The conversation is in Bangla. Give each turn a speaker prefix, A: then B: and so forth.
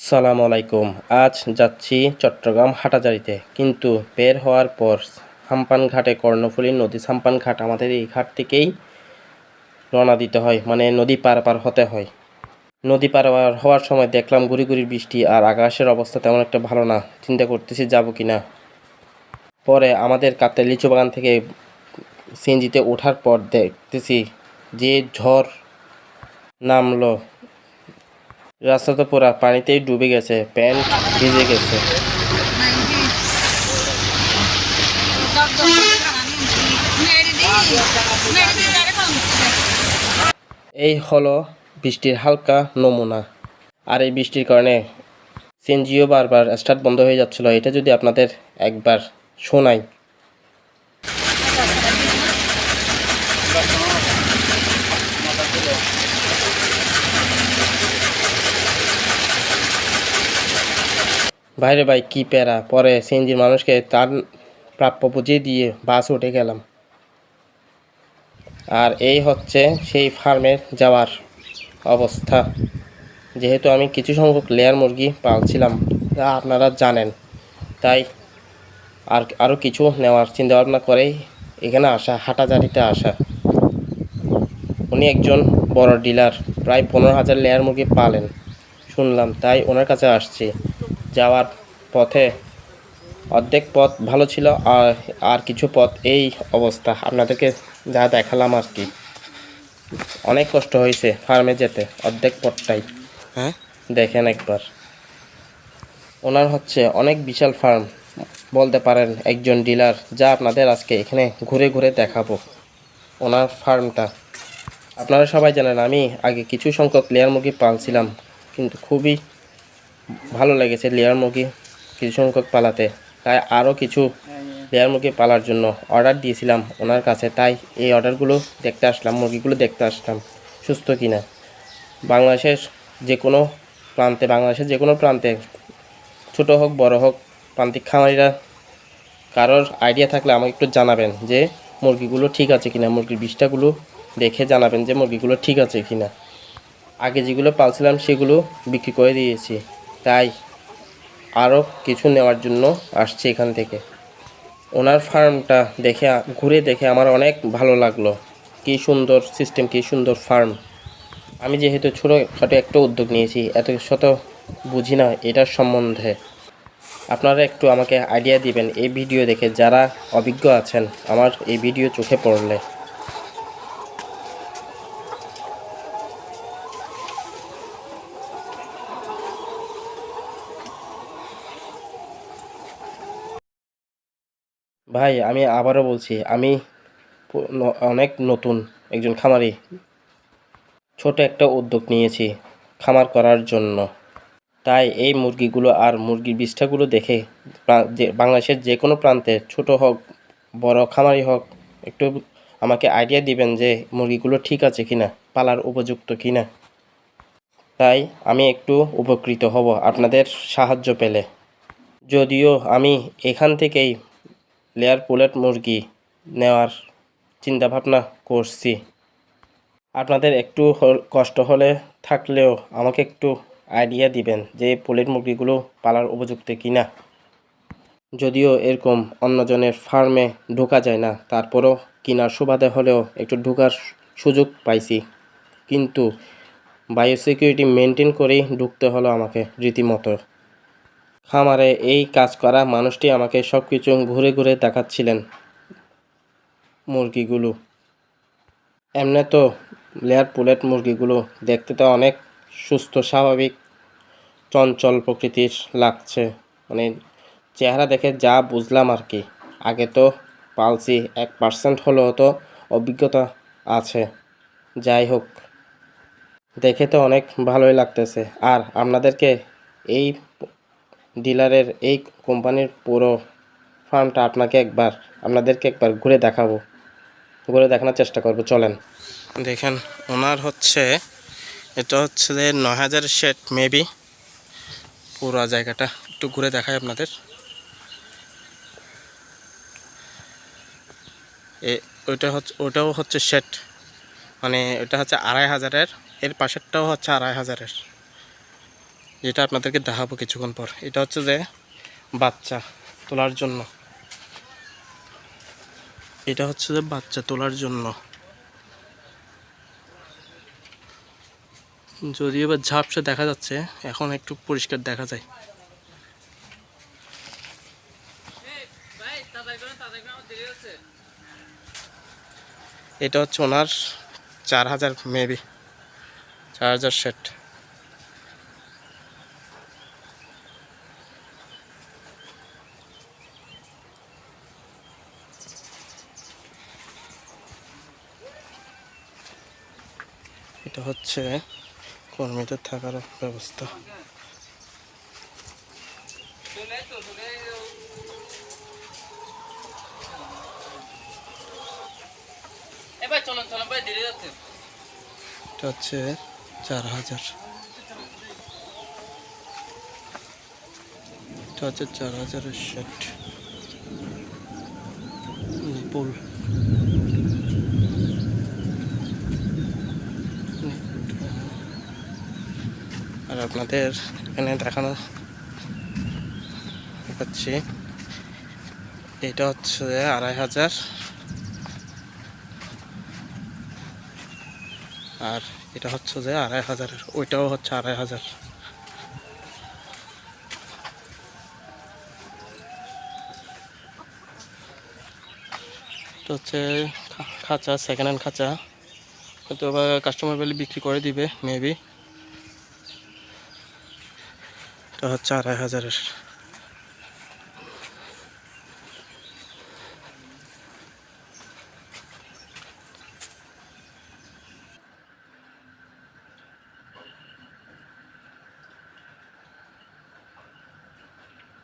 A: সালাম আলাইকুম। আজ যাচ্ছি চট্টগ্রাম হাটাজারিতে, কিন্তু বের হওয়ার পর সাম্পান ঘাটে কর্ণফুলী নদী সাম্পান ঘাট, আমাদের এই ঘাট থেকেই রওনা দিতে হয়, মানে নদী পার হতে হয়। নদী পার হওয়ার সময় দেখলাম গুড়ি গুড়ি বৃষ্টি, আর আকাশের অবস্থা তেমন একটা ভালো না। চিন্তা করতেছি যাবো কিনা। পরে আমাদের কাতে লিচু বাগান থেকে সিএনজিতে ওঠার পর দেখতেছি যে ঝড় নামলো, রাস্তা তো পুরা পানিতেই ডুবে গেছে, প্যান্ট ভিজে গেছে। এই হলো বৃষ্টির হালকা নমুনা। আর এই বৃষ্টির কারণে সিএনজিও বারবার স্টার্ট বন্ধ হয়ে যাচ্ছিল। এটা যদি আপনাদের একবার শোনাই। ভাইরে ভাই, কি প্যারা। পরে সিএনজির মানুষকে তার প্রাপ্য বুঝিয়ে দিয়ে বাস উঠে গেলাম। আর এই হচ্ছে সেই ফার্মের যাওয়ার অবস্থা। যেহেতু আমি কিছু সংখ্যক লেয়ার মুরগি পালছিলাম, তা আপনারা জানেন, তাই আরও কিছু নেওয়ার চিন্তাভাবনা করেই এখানে আসা, হাটাজারিতে আসা। উনি একজন বড় ডিলার, প্রায় 15,000 লেয়ার মুরগি পালেন শুনলাম, তাই ওনার কাছে আসছি। যাওয়ার পথে অর্ধেক পথ ভালো ছিল, আর কিছু পথ এই অবস্থা আপনাদেরকে যা দেখালাম আর কি। অনেক কষ্ট হয়েছে ফার্মে যেতে, অর্ধেক পথটাই। দেখেন একবার। ওনার হচ্ছে অনেক বিশাল ফার্ম, বলতে পারেন একজন ডিলার, যা আপনাদের আজকে এখানে ঘুরে ঘুরে দেখাবো ওনার ফার্মটা। আপনারা সবাই জানেন আমি আগে কিছু সংখ্যক লেয়ার মুরগি পালছিলাম, কিন্তু খুবই ভালো লেগেছে লেয়ার মুরগি কিছু সংখ্যক পালাতে। তাই আরও কিছু লেয়ার মুরগি পালার জন্য অর্ডার দিয়েছিলাম ওনার কাছে। তাই এই অর্ডারগুলো দেখতে আসলাম, মুরগিগুলো দেখতে আসলাম সুস্থ কিনা। বাংলাদেশের যে কোনো প্রান্তে ছোটো হোক বড় হোক, প্রান্তিক খামারিরা কারোর আইডিয়া থাকলে আমাকে একটু জানাবেন যে মুরগিগুলো ঠিক আছে কিনা। মুরগির বিষ্ঠাগুলো দেখে জানাবেন যে মুরগিগুলো ঠিক আছে কিনা। আগে যেগুলো পালছিলাম সেগুলো বিক্রি করে দিয়েছি, তাই আরও কিছু নেওয়ার জন্য আসছি এখান থেকে। ওনার ফার্মটা ঘুরে দেখে আমার অনেক ভালো লাগলো। কী সুন্দর সিস্টেম, কী সুন্দর ফার্ম। আমি যেহেতু ছোটোখাটো একটা উদ্যোগ নিয়েছি, এত শত বুঝি না এটার সম্বন্ধে। আপনারা একটু আমাকে আইডিয়া দিবেন এই ভিডিও দেখে, যারা অভিজ্ঞ আছেন আমার এই ভিডিও চোখে পড়লে। ভাই, আমি আবারও বলছি, আমি অনেক নতুন একজন খামারি। ছোট একটা উদ্যোগ নিয়েছি খামার করার জন্য। তাই এই মুরগিগুলো আর মুরগির বিষ্ঠাগুলো দেখে বাংলাদেশের যে কোনো প্রান্তে, ছোট হোক বড় খামারি হোক, একটু আমাকে আইডিয়া দিবেন যে মুরগিগুলো ঠিক আছে কিনা, পালার উপযুক্ত কিনা। তাই আমি একটু উপকৃত হব আপনাদের সাহায্য পেলে। যদিও আমি এখান থেকেই লেয়ার পুলেট মুরগি নেওয়ার চিন্তাভাবনা করছি। আপনাদের একটু কষ্ট হলে থাকলেও আমাকে একটু আইডিয়া দিবেন যে পুলেট মুরগিগুলো পালার উপযুক্ত কিনা। যদিও এরকম অন্যজনের ফার্মে ঢোকা যায় না, তারপরও কেনার সুবাদে হলেও একটু ঢোকার সুযোগ পাইছি। কিন্তু বায়োসিকিউরিটি মেনটেন করেই ঢুকতে হলো আমাকে রীতিমতো। খামারে এই কাজ করা মানুষটি আমাকে সব কিছু ঘুরে ঘুরে দেখাচ্ছিলেন মুরগিগুলো। এমনি তো লেয়ার পুলেট মুরগিগুলো দেখতে তো অনেক সুস্থ স্বাভাবিক চঞ্চল প্রকৃতির লাগছে, মানে চেহারা দেখে যা বুঝলাম আর কি। আগে তো পালছি, 1% হলেও তো অভিজ্ঞতা আছে। যাই হোক, দেখে তো অনেক ভালোই লাগতেছে। আর আপনাদেরকে এই ডিলারের এই কোম্পানির পুরো ফার্মটা আপনাদেরকে একবার ঘুরে দেখানোর চেষ্টা করব। চলেন দেখেন। ওনার হচ্ছে এটা হচ্ছে 9,000 শেড মেবি। পুরো জায়গাটা একটু ঘুরে দেখায় আপনাদের। ওটাও হচ্ছে শেড, মানে ওটা হচ্ছে 2,500-এর, এর পাশেরটাও হচ্ছে 2,500-এর। যেটা আপনাদেরকে দেখাবো কিছুক্ষণ পর। এটা হচ্ছে যে বাচ্চা তোলার জন্য, এটা হচ্ছে যে বাচ্চা তোলার জন্য। যদিও এবার ঝাপসা দেখা যাচ্ছে, এখন একটু পরিষ্কার দেখা যায়। এটা হচ্ছে ওনার 4000, মেবি 4000 সেট। এটা হচ্ছে কর্মীদের থাকার ব্যবস্থা। এটা হচ্ছে 4000, এটা হচ্ছে 4000-এর সেট। নিপুল আর আপনাদের এখানে দেখানো পাচ্ছি, এটা হচ্ছে 2500, আর এটা হচ্ছে যে 2500, ওইটাও হচ্ছে 2500। এটা হচ্ছে খাঁচা, সেকেন্ড হ্যান্ড খাঁচা, হয়তো কাস্টমার পেলে বিক্রি করে দিবে মেবি। এটা হচ্ছে 2500-এর।